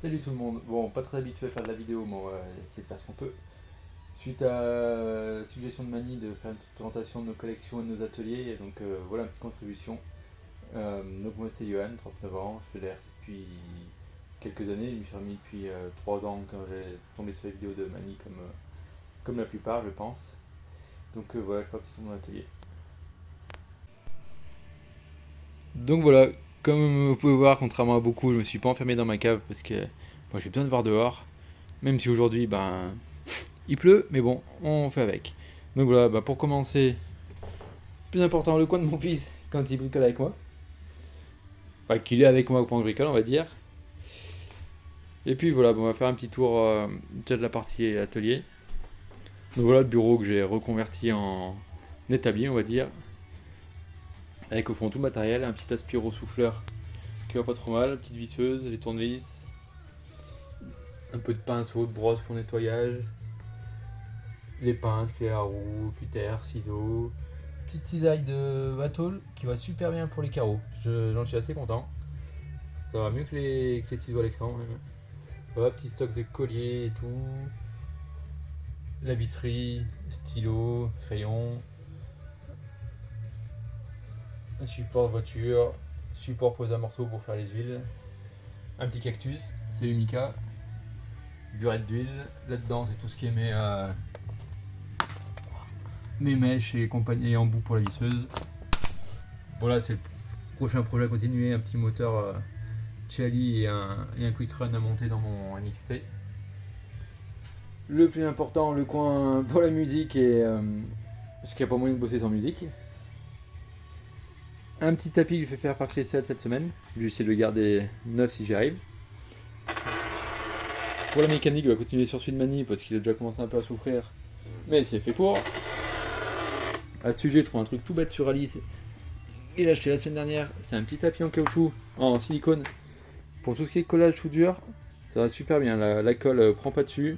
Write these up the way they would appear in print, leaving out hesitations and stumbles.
Salut tout le monde. Bon, pas très habitué à faire de la vidéo, mais on va essayer de faire ce qu'on peut. Suite à la suggestion de Mani de faire une petite présentation de nos collections et de nos ateliers, et donc voilà une petite contribution. Donc moi c'est Johan, 39 ans, je fais de la RC depuis quelques années, je me suis remis depuis 3 ans quand j'ai tombé sur les vidéos de Mani comme la plupart je pense. Donc voilà, je fais un petit tour de mon atelier. Donc voilà, comme vous pouvez voir, contrairement à beaucoup, je me suis pas enfermé dans ma cave parce que moi j'ai besoin de voir dehors. Même si aujourd'hui, il pleut, mais bon, on fait avec. Donc voilà, pour commencer, plus important, le coin de mon fils quand il bricole avec moi. Enfin, qu'il est avec moi quand je bricole, on va dire. Et puis voilà, on va faire un petit tour déjà de la partie atelier. Donc voilà le bureau que j'ai reconverti en établi, on va dire. Avec au fond tout le matériel, un petit aspiro souffleur qui va pas trop mal, petite visseuse, les tournevis, un peu de pinceau, de brosse pour nettoyage, les pinces, clés à roue, cutter, ciseaux, petite cisaille de Atoll qui va super bien pour les carreaux. J'en suis assez content. Ça va mieux que les ciseaux Alexandre même. Voilà, petit stock de colliers et tout. La visserie, stylo, crayon, un support de voiture, support pose à morceaux pour faire les huiles, un petit cactus, c'est Umica, burette d'huile. Là-dedans, c'est tout ce qui est mes mèches et compagnie embout pour la visseuse. Voilà, c'est le prochain projet à continuer, un petit moteur Chiali et un quick run à monter dans mon NXT. Le plus important, le coin pour la musique et parce qu'il n'y a pas moyen de bosser sans musique. Un petit tapis que je vais faire par Christelle cette semaine. Je vais essayer de le garder neuf si j'y arrive. Pour la mécanique, il va continuer sur celui de Mani parce qu'il a déjà commencé un peu à souffrir. Mais c'est fait pour. À ce sujet, je trouve un truc tout bête sur Alice. Il a acheté la semaine dernière. C'est un petit tapis en caoutchouc, en silicone. Pour tout ce qui est collage, soudure, ça va super bien. La colle prend pas dessus.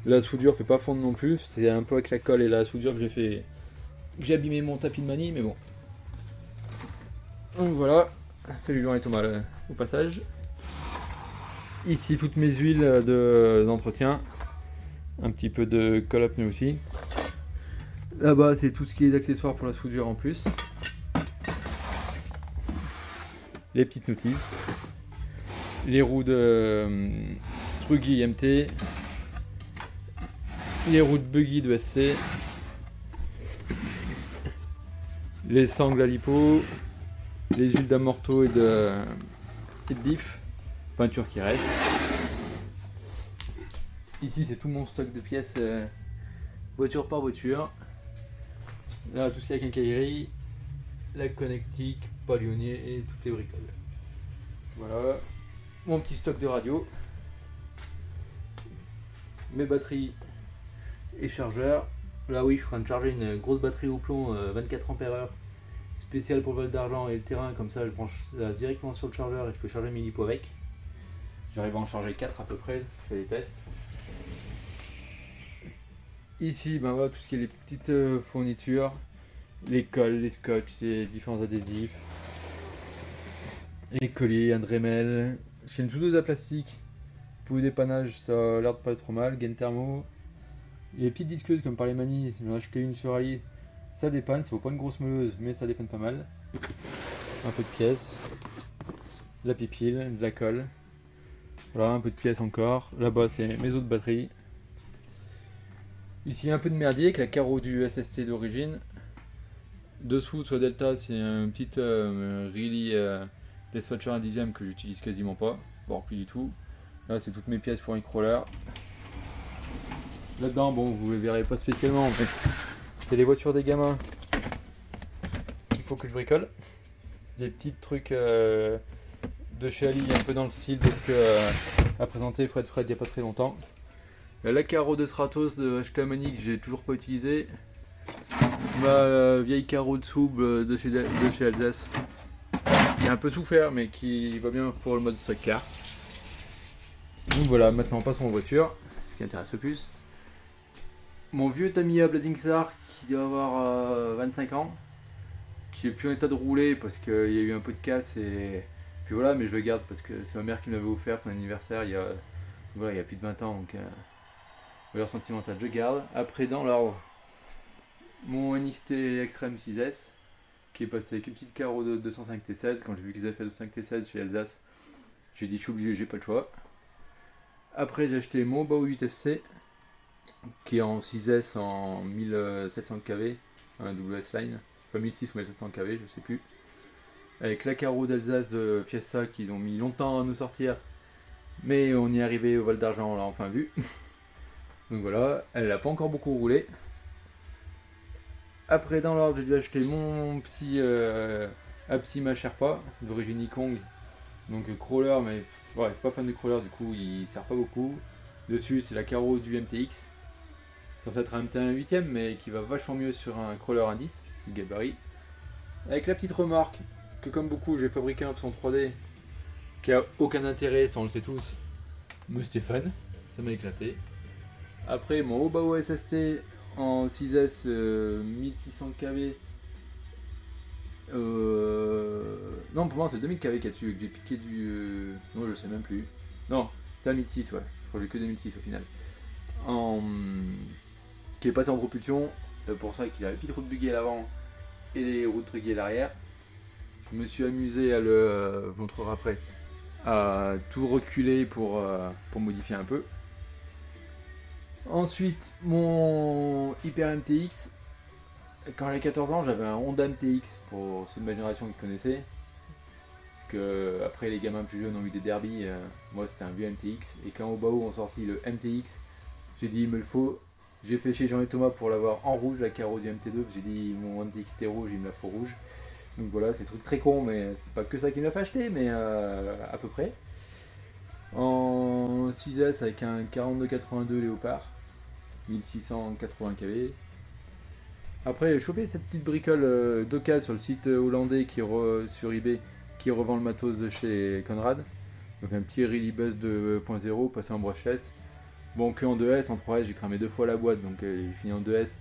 La soudure fait pas fondre non plus. C'est un peu avec la colle et la soudure que j'ai abîmé mon tapis de Mani, mais bon. Donc voilà. Salut Jean et Thomas au passage. Ici toutes mes huiles d'entretien. Un petit peu de colle pneu aussi. Là-bas c'est tout ce qui est accessoires pour la soudure en plus. Les petites notices. Les roues de Truggy MT. Les roues de Buggy de SC. Les sangles à lipo. Les huiles d'amorto et de diff. Peinture qui reste. Ici c'est tout mon stock de pièces voiture par voiture. Là tout ce qui est la quincaillerie, la connectique, palionnier et toutes les bricoles. Voilà mon petit stock de radio, mes batteries et chargeurs. Là oui, je suis en train de charger une grosse batterie au plomb 24 ampères spéciale pour le vol d'argent et le terrain, comme ça je branche ça directement sur le chargeur et je peux charger mes lipos avec. J'arrive à en charger 4 à peu près, je fais des tests. Ici, voilà tout ce qui est les petites fournitures, les colles, les scotch, les différents adhésifs, les colliers, un Dremel. J'ai une soudeuse à plastique pour le dépannage, ça a l'air de pas être trop mal. Gain thermo. Les petites disqueuses, comme par les Mani, j'en ai acheté une sur Ali. Ça dépanne, ça vaut pas une grosse meuleuse, mais ça dépanne pas mal. Un peu de pièces, de la pipile, de la colle. Voilà, un peu de pièces encore. Là-bas, c'est mes autres batteries. Ici, un peu de merdier avec la carreau du SST d'origine. Dessous, soit Delta, c'est une petite Really Dispatcher 1 dixième que j'utilise quasiment pas, voire plus du tout. Là, c'est toutes mes pièces pour microller. Là-dedans, bon, vous les verrez pas spécialement, mais c'est les voitures des gamins qu'il faut que je bricole. Des petits trucs de chez Ali, un peu dans le style de ce que a présenté Fred il y a pas très longtemps. La carreau de Stratos de HK Mani que j'ai toujours pas utilisé. Ma vieille carreau de Soub de chez Alsace, qui a un peu souffert mais qui va bien pour le mode stock car. Donc voilà, maintenant passons aux voitures, ce qui intéresse le plus. Mon vieux Tamiya Blazing Star qui doit avoir 25 ans, qui est plus en état de rouler parce qu'il y a eu un peu de casse et Puis voilà, mais je le garde parce que c'est ma mère qui me l'avait offert pour mon anniversaire voilà, il y a plus de 20 ans, donc valeur sentimentale, je garde. Après, dans l'ordre, mon NXT Extreme 6S, qui est passé avec une petite carreau de 205 T7. Quand j'ai vu qu'ils avaient fait 205 T7 chez Alsace, j'ai dit je suis obligé, j'ai pas le choix. Après, j'ai acheté mon Bao 8SC, qui est en 6S en 1700 kV, un WS Line, enfin 1600 ou 1700 kV, je sais plus. Avec la carreau d'Alsace de Fiesta qu'ils ont mis longtemps à nous sortir, mais on y est arrivé au Val d'Argent, on l'a enfin vu. Donc voilà, elle n'a pas encore beaucoup roulé. Après, dans l'ordre, j'ai dû acheter mon petit Apsima Sherpa d'origine Ikong. Donc crawler, mais ouais, je suis pas fan de crawler, du coup il sert pas beaucoup. Dessus, c'est la carreau du MTX. C'est censé être un MT1 8ème, mais qui va vachement mieux sur un crawler indice, du gabarit. Avec la petite remarque que, comme beaucoup, j'ai fabriqué un option 3D qui a aucun intérêt, ça on le sait tous. Me Stéphane, ça m'a éclaté. Après, mon Obao SST en 6S 1600 kV. Non, pour moi c'est 2000 kV qu'il y a dessus, que j'ai piqué du. Non, je sais même plus. Non, c'est un 1006, ouais. Je crois que j'ai que 2006 au final. Qui est passé en propulsion, c'est pour ça qu'il a les petites routes buggées à l'avant et les routes buggées à l'arrière. Je me suis amusé à le. Vous montrerai après. À tout reculer pour modifier un peu. Ensuite, mon Hyper MTX. Quand j'avais 14 ans, j'avais un Honda MTX pour ceux de ma génération qui connaissaient. Parce que après les gamins plus jeunes ont eu des derbies, moi c'était un vieux MTX. Et quand au Bao ont sorti le MTX, j'ai dit il me le faut. J'ai fait chez Jean et Thomas pour l'avoir en rouge, la carreau du MT2. J'ai dit mon MTX était rouge, il me la faut rouge. Donc voilà, c'est un truc très con, mais c'est pas que ça qui me l'a fait acheter, mais à peu près. En 6S avec un 4282 Léopard, 1680 kV. Après, j'ai chopé cette petite bricole d'occasion sur le site hollandais sur eBay qui revend le matos de chez Conrad. Donc un petit Really Buzz 2.0 passé en brushless. Bon, que en 2S, en 3S, j'ai cramé 2 fois la boîte, donc j'ai fini en 2S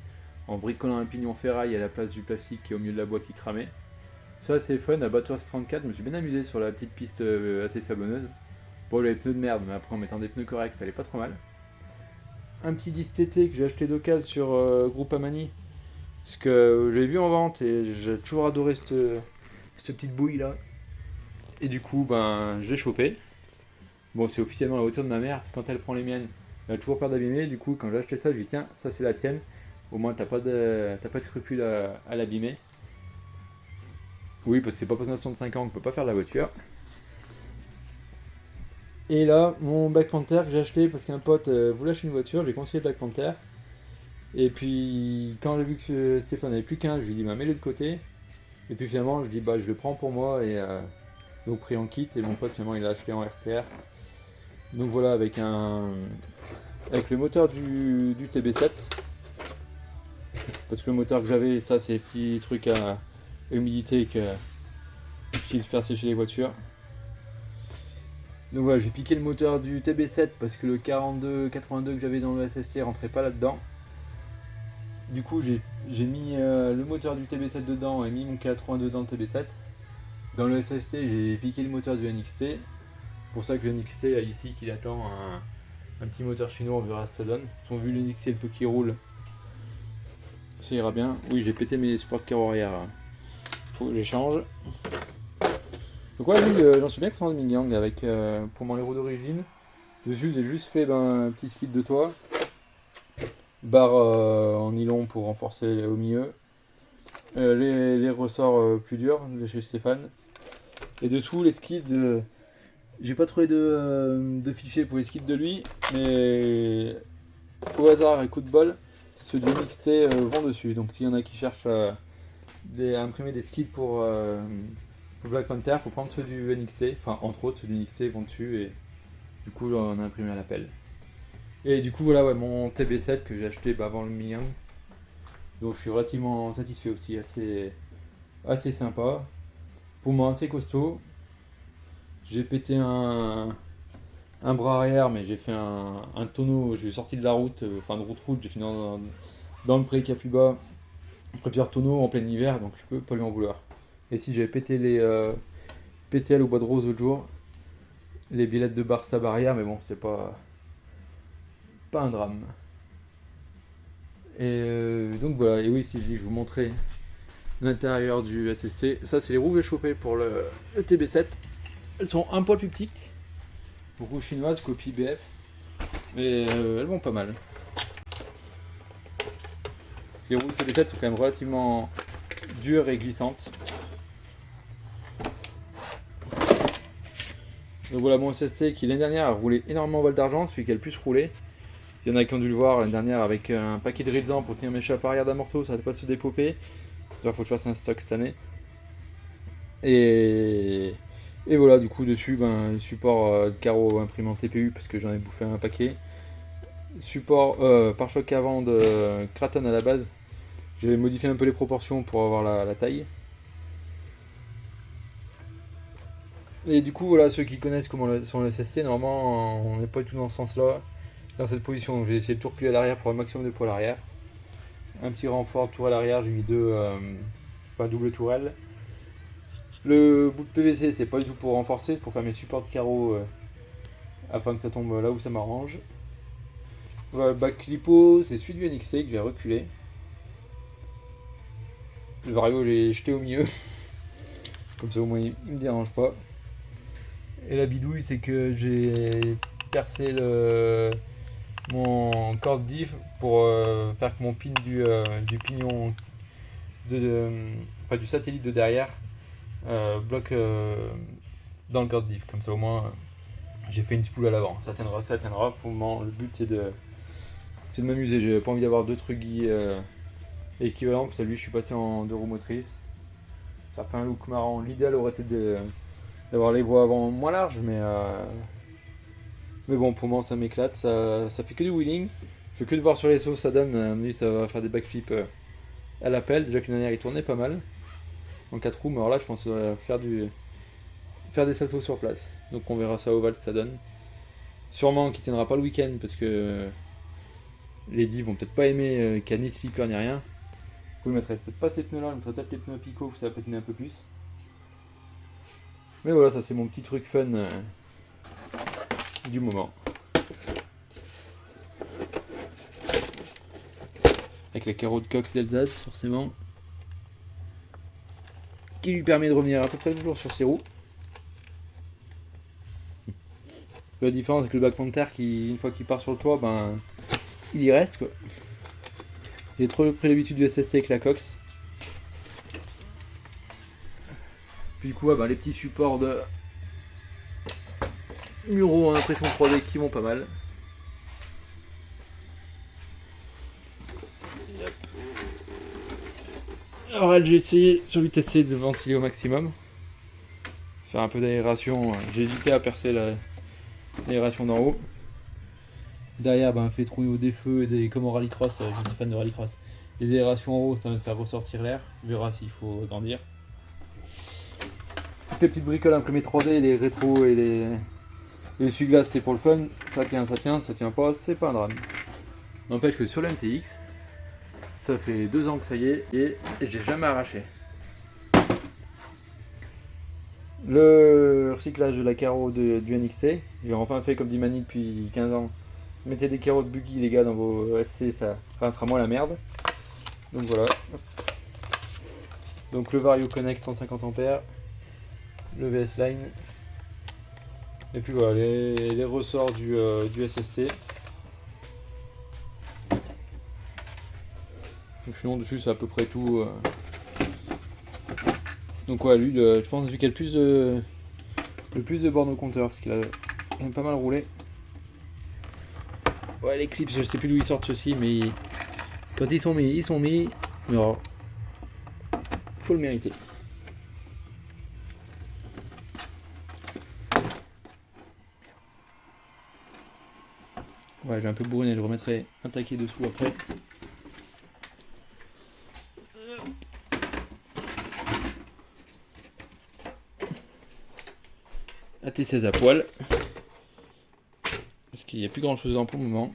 en bricolant un pignon ferraille à la place du plastique qui est au milieu de la boîte qui cramait. Ça, c'est fun, à Bathurst 34, je me suis bien amusé sur la petite piste assez sablonneuse. Bon, les pneus de merde, mais après en mettant des pneus corrects, ça allait pas trop mal. Un petit disque TT que j'ai acheté d'occasion sur Groupamani. Parce que je l'ai vu en vente et j'ai toujours adoré cette petite bouille là. Et du coup, ben, je l'ai chopé. Bon, c'est officiellement la voiture de ma mère, parce que quand elle prend les miennes, elle a toujours peur d'abîmer. Du coup, quand j'ai acheté ça, je lui ai dit tiens, ça c'est la tienne. Au moins, t'as pas de scrupule à l'abîmer. Oui, parce que c'est pas parce qu'on a 65 ans qu'on peut pas faire de la voiture. Et là, mon Black Panther que j'ai acheté parce qu'un pote voulait acheter une voiture, j'ai conseillé Black Panther. Et puis, quand j'ai vu que Stéphane n'avait plus qu'un, je lui ai dit bah, mets-le de côté. Et puis finalement, je dis bah je le prends pour moi et donc pris en kit. Et mon pote finalement il l'a acheté en RTR. Donc voilà, avec le moteur du TB7. Parce que le moteur que j'avais, ça c'est les petits trucs à humidité que j'utilise pour faire sécher les voitures. Donc voilà, j'ai piqué le moteur du TB7 parce que le 42-82 que j'avais dans le SST rentrait pas là-dedans. Du coup, j'ai mis le moteur du TB7 dedans et mis mon K82 dans le TB7. Dans le SST, j'ai piqué le moteur du NXT. C'est pour ça que le NXT a ici qu'il attend un petit moteur chinois, on verra ce que ça donne. Si on vu le NXT et le peu qui roule, ça ira bien. Oui, j'ai pété mes supports de carreau arrière. Faut que j'échange. Donc ouais, oui, j'en suis bien content de Mingyang avec pour mon les roues d'origine. Dessus, j'ai juste fait un petit skid de toit. Barre en nylon pour renforcer au milieu. Les ressorts plus durs de chez Stéphane. Et dessous, les skids, j'ai pas trouvé de fichier pour les skids de lui, mais au hasard et coup de bol, ceux du NXT vont dessus. Donc s'il y en a qui cherchent à imprimer des skids pour Black Panther, faut prendre ceux du NXT, enfin entre autres ceux du NXT vont dessus et du coup on a imprimé à l'appel. Et du coup voilà ouais, mon TB7 que j'ai acheté avant le Miyang. Donc je suis relativement satisfait aussi, assez sympa. Pour moi assez costaud. J'ai pété un bras arrière mais j'ai fait un tonneau, j'ai sorti de la route, enfin de route, j'ai fini dans le pré qui a plus bas. Après plusieurs tonneaux en plein hiver donc je peux pas lui en vouloir. Et si j'avais pété PTL au bois de rose l'autre jour. Les billettes de Barça barrière, mais bon, c'était pas un drame. Et donc voilà, et oui, si je vous montrais l'intérieur du SST, ça c'est les roues échauffées pour le TB7. Elles sont un poil plus petites, roues chinoises, copie BF, mais elles vont pas mal. Les roues TB7 sont quand même relativement dures et glissantes. Donc voilà mon SST qui l'année dernière a roulé énormément en Val d'Argent, celui qui a le plus roulé. Il y en a qui ont dû le voir l'année dernière avec un paquet de Rilzan pour tenir mes chapeaux arrière d'amorto, ça n'arrête pas de se dépoper. Il faut que je fasse un stock cette année. Et voilà, du coup dessus, le support de carreau imprimant TPU parce que j'en ai bouffé un paquet. Support pare-choc avant de Kraton à la base. J'ai modifié un peu les proportions pour avoir la taille. Et du coup, voilà, ceux qui connaissent comment sont le SST, normalement, on n'est pas du tout dans ce sens-là, dans cette position. Donc j'ai essayé de tout reculer à l'arrière pour un maximum de poids à l'arrière. Un petit renfort de tourelle arrière, j'ai mis double tourelle. Le bout de PVC, c'est pas du tout pour renforcer, c'est pour faire mes supports de carreau afin que ça tombe là où ça m'arrange. Voilà, le bac lipo, c'est celui du NXT que j'ai reculé. Le vario, j'ai jeté au milieu. Comme ça, au moins, il me dérange pas. Et la bidouille, c'est que j'ai percé mon corde diff pour faire que mon pin du pignon du satellite de derrière bloque dans le corde diff. Comme ça, au moins, j'ai fait une spoule à l'avant. Ça tiendra. Pour le moment, le but, c'est de m'amuser. J'ai pas envie d'avoir deux trucs équivalents. Pour ça, lui, je suis passé en 2 roues motrices. Ça fait un look marrant. L'idéal aurait été d'avoir les voies avant moins larges, mais bon, pour moi, ça m'éclate. Ça fait que du wheeling. Je fais que de voir sur les sauts, ça donne. À mon avis, ça va faire des backflips à l'appel. Déjà que l'année dernière, il tournait pas mal en 4 roues, mais alors là, je pense faire des saltos sur place. Donc, on verra ça au Val, ça donne. Sûrement qu'il tiendra pas le week-end parce que les divs vont peut-être pas aimer qu'il n'y a ni slipper ni rien. Vous ne mettrez peut-être pas ces pneus là, vous mettrez peut-être les pneus à picot, ça va patiner un peu plus. Mais voilà, ça c'est mon petit truc fun du moment. Avec la carreau de Cox d'Alsace, forcément. Qui lui permet de revenir à peu près toujours sur ses roues. La différence avec le Black Panther qui, une fois qu'il part sur le toit, il y reste quoi. J'ai trop pris l'habitude du SST avec la Cox. Puis du coup, les petits supports de muraux en impression 3D qui vont pas mal. Alors j'ai essayé sur lui tester de ventiler au maximum. Faire un peu d'aération. J'ai hésité à percer l'aération d'en haut. Derrière, fait trouiller des feux et comme au rallycross, je suis fan de rallycross. Les aérations en haut, ça permet de faire ressortir l'air. On verra s'il faut agrandir. Toutes les petites bricoles imprimées 3D, les rétros et les essuie-glaces, c'est pour le fun. Ça tient pas, c'est pas un drame. N'empêche que sur le MTX, ça fait 2 ans que ça y est et j'ai jamais arraché. Le recyclage de la carreau du NXT, j'ai enfin fait comme dit Mani depuis 15 ans. Mettez des carreaux de buggy les gars dans vos SC, ça rincera moins la merde. Donc voilà. Donc le Vario Connect 150 A, le VS Line. Et puis voilà les ressorts du SST. Donc sinon dessus c'est à peu près tout. Donc ouais lui je pense celui qui a le plus de bornes au compteur parce qu'il a pas mal roulé. Ouais les clips je sais plus d'où ils sortent ceux-ci mais quand ils sont mis. Mais alors, faut le mériter. Ouais j'ai un peu bourriné, je remettrai un taquet dessous après. La T16 à poil. Parce qu'il n'y a plus grand chose dedans pour le moment.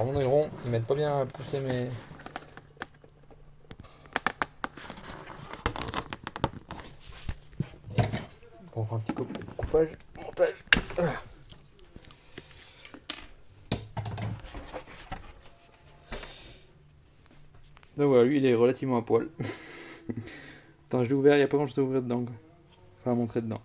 Alors mon aileron, ils m'aident pas bien à pousser mes... Bon, on fera un petit coupage, montage. Donc voilà, lui il est relativement à poil. Attends, je l'ai ouvert, il n'y a pas grand chose à ouvrir dedans. Enfin, à montrer dedans.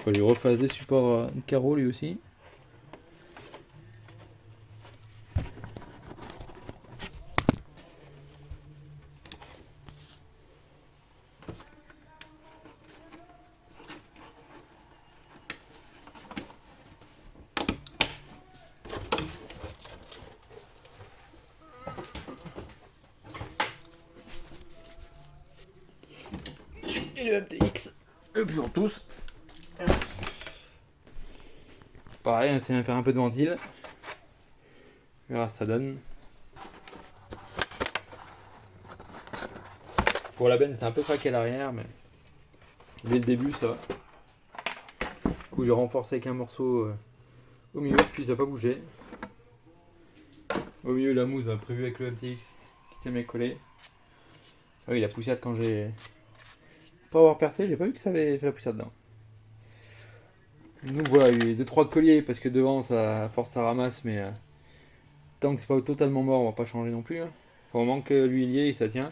Faut lui refasse des supports de carreaux lui aussi. Et le MTX, le plus en tous. Pareil, on essaie de faire un peu de ventile. On verra ce que ça donne. Pour la benne, c'est un peu craqué à l'arrière, mais dès le début, ça va. Du coup, j'ai renforcé avec un morceau au milieu, puis ça n'a pas bougé. Au milieu, la mousse, prévue avec le MTX qui s'est mis collé. Ah oui, la poussière, quand j'ai pas avoir percé, j'ai pas vu que ça avait fait la poussière dedans. Donc voilà, il y a 2-3 colliers parce que devant, ça, à force, ça ramasse, mais tant que c'est pas totalement mort, on va pas changer non plus. Faut vraiment que l'huilier et ça tient.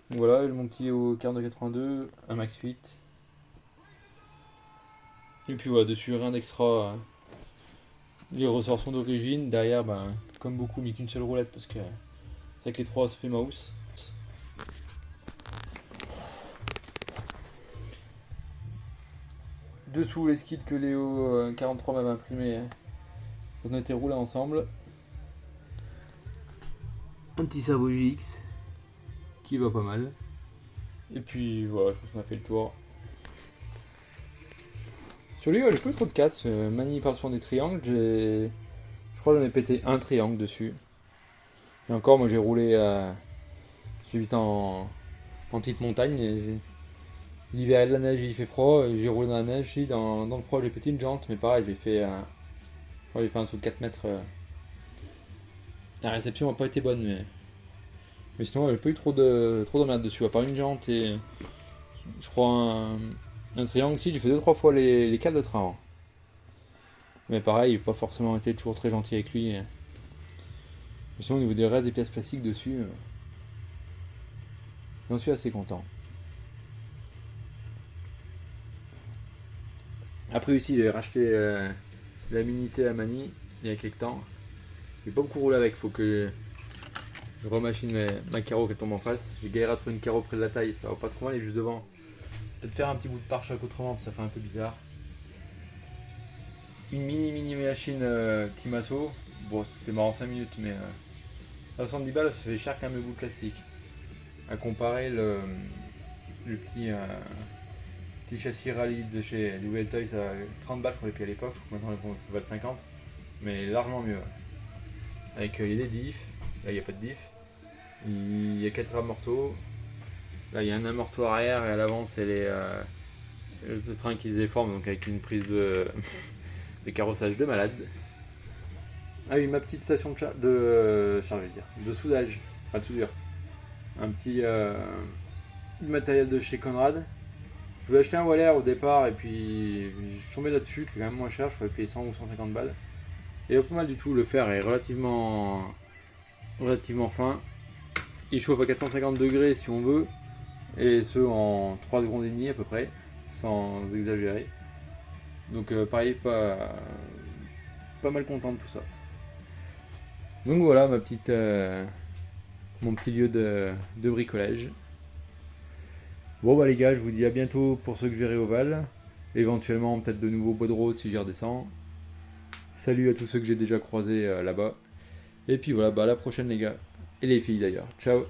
Donc voilà, mon petit au 4282, un Max Fit. Et puis voilà, dessus rien d'extra. Les ressorts sont d'origine. Derrière, comme beaucoup, mis qu'une seule roulette parce que avec les trois, ça fait mouse. Dessous les skis que Léo 43 m'avait imprimé quand on était roulés ensemble. Un petit cerveau GX qui va pas mal. Et puis voilà, je pense qu'on a fait le tour. Sur lui, j'ai pas eu trop de casse. Mani parle souvent des triangles. Je crois que j'en ai pété un triangle dessus. Et encore, moi j'ai roulé j'habite en petite montagne. L'hiver, la neige, il fait froid. J'ai roulé dans la neige. Dans le froid, j'ai pété une jante. Mais pareil, j'ai fait un saut de 4 mètres. La réception n'a pas été bonne. Mais sinon, j'ai pas eu trop de merde dessus. À part une jante et je crois un triangle. Si, j'ai fait 2-3 fois les cales de train. Mais pareil, il n'a pas forcément été toujours très gentil avec lui. Mais sinon, au niveau des restes des pièces plastiques dessus, j'en suis assez content. Après aussi, j'ai racheté la Minité à Mani il y a quelques temps. J'ai pas beaucoup roulé avec, faut que je remachine ma carreau qui tombe en face. J'ai galéré à trouver une carreau près de la taille, ça va pas trop mal, et juste devant. Peut-être faire un petit bout de pare-choc autrement, ça fait un peu bizarre. Une mini machine Timasso. Bon, c'était marrant 5 minutes, mais à 70 balles, ça fait cher qu'un meuble classique. À comparer le petit châssis rallye de chez Dual Toys à 30 balles, je crois, et puis à l'époque, je crois que maintenant ça va de 50, mais largement mieux. Avec il y a des diffs, là il n'y a pas de diff, il y a 4 amortos, là il y a un amorto arrière et à l'avant c'est le train qui se déforme, donc avec une prise de carrossage de malade. Ah oui, ma petite station de soudage, enfin de soudure. Un petit matériel de chez Conrad. Je voulais acheter un Waller au départ et puis je suis tombé là-dessus, qui est quand même moins cher, je pourrais payer 100 ou 150 balles. Et pas mal du tout, le fer est relativement fin. Il chauffe à 450 degrés si on veut, et ce en 3 secondes et demie à peu près, sans exagérer. Donc pareil, pas mal content de tout ça. Donc voilà mon petit lieu de bricolage. Bon les gars, je vous dis à bientôt pour ceux que je verrai au Val. Éventuellement peut-être de nouveaux Bodro si j'y redescends. Salut à tous ceux que j'ai déjà croisés là-bas. Et puis voilà, à la prochaine les gars. Et les filles d'ailleurs. Ciao.